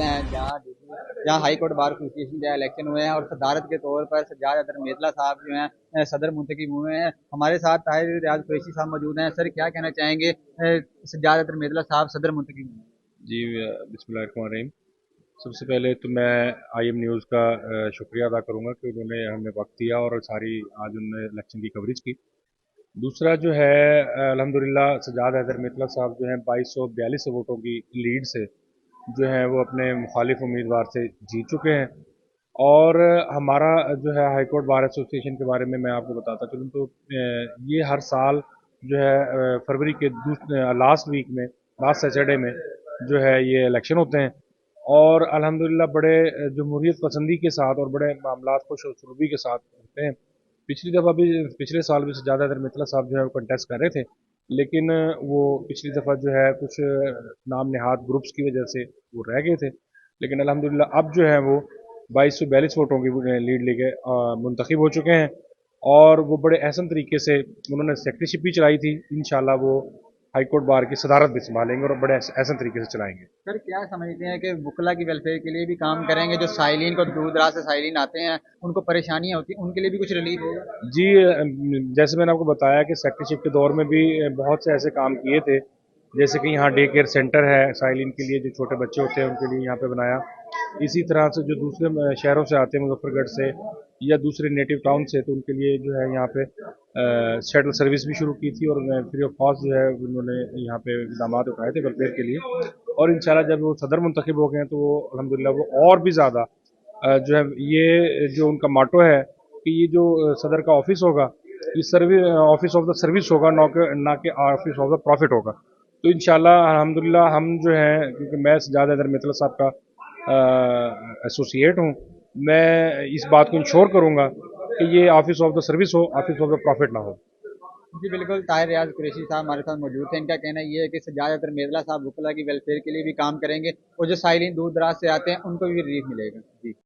हैं जहाँ high court bar association के इलेक्शन हुए हैं और सदारत के तौर पर सज्जाद अतर मेतला साहब जो हैं सदर मुंतखब हुए हैं। हमारे साथ ताहिर रियाज कुरैशी साहब मौजूद हैं। सर क्या कहना चाहेंगे, सज्जाद अतर मेतला साहब सदर मुंतखब हुए हैं। जी, बिस्मिल्लाहिर्रहमानिर्रहीम। सबसे पहले तो मैं आईएम न्यूज़ का शुक्रिया अदा करूंगा कि उन्होंने हमें वक्त दिया और सारी आज उन्होंने इलेक्शन की कवरेज की। दूसरा जो है, अल्हम्दुलिल्लाह सज्जाद हैदर मितला साहब जो हैं 2242 वोटों की लीड से जो है वो अपने मुखालिफ उम्मीदवार से जीत चुके हैं। और हमारा जो है हाई कोर्ट बार एसोसिएशन के बारे में मैं आपको बताता चलूँ तो ये हर साल जो है फरवरी के लास्ट वीक में, लास्ट सैटरडे में जो है ये इलेक्शन होते हैं। और अल्हम्दुलिल्लाह बड़े जमहूरियत पसंदी के साथ और बड़े मामलात खुश उसलूबी के साथ होते हैं। पिछली दफ़ा भी, पिछले साल भी सज्जाद अतर मितला साहब जो है वो कंटेस्ट कर रहे थे, लेकिन वो पिछली दफ़ा जो है कुछ नाम नहाद ग्रुप्स की वजह से वो रह गए थे। लेकिन अल्हम्दुलिल्लाह अब जो है वो 2242 वोटों की लीड लेके मुंतखब हो चुके हैं। और वो बड़े अहसन तरीके से उन्होंने सेक्रेटरीशिप भी चलाई थी। इंशाल्लाह वो हाई कोर्ट बार की सदारत भी संभालेंगे और बड़े अहसन तरीके से चलाएंगे। सर क्या समझते हैं कि वकला की वेलफेयर के लिए भी काम करेंगे, जो साइलिन को दूर दराज से साइलिन आते हैं उनको परेशानियां होती हैं, उनके लिए भी कुछ रिलीफ होगा। जी, जैसे मैंने आपको बताया कि सेक्रेटरीशिप के दौर में भी बहुत से ऐसे काम किए थे। जैसे कि यहाँ डे केयर सेंटर है साइलिन के लिए, जो छोटे बच्चे होते हैं उनके लिए यहाँ पे बनाया। इसी तरह से जो दूसरे शहरों से आते हैं, मुजफ्फरगढ़ से या दूसरे नेटिव टाउन से, तो उनके लिए जो है यहाँ पे शटल सर्विस भी शुरू की थी और फ्री ऑफ कॉस्ट जो है उन्होंने यहाँ पे इक़दाम उठाए थे वेलफेयर के लिए। और इंशाल्लाह जब वो सदर मुंतखब हो गए हैं तो वो अल्हम्दुलिल्लाह वो और भी ज़्यादा जो है, ये जो उनका माटो है कि ये जो सदर का ऑफिस होगा, ये service office of the service होगा, ना कि ऑफिस ऑफ द प्रॉफिट होगा। तो इंशाल्लाह अल्हम्दुलिल्लाह हम जो है, क्योंकि मैं सज्जाद हैदर मितल साहब का एसोसिएट हूँ, मैं इस बात को इंश्योर करूँगा कि ये ऑफिस ऑफ द सर्विस हो, ऑफिस ऑफ द प्रॉफिट ना हो। जी बिल्कुल, ताहिर रियाज कुरैशी साहब हमारे साथ मौजूद थे। इनका कहना ये है कि सज्जाद अतर मेतला साहब वकला की वेलफेयर के लिए भी काम करेंगे और जो साइलिन दूर दराज से आते हैं उनको भी रिलीफ मिलेगा। जी।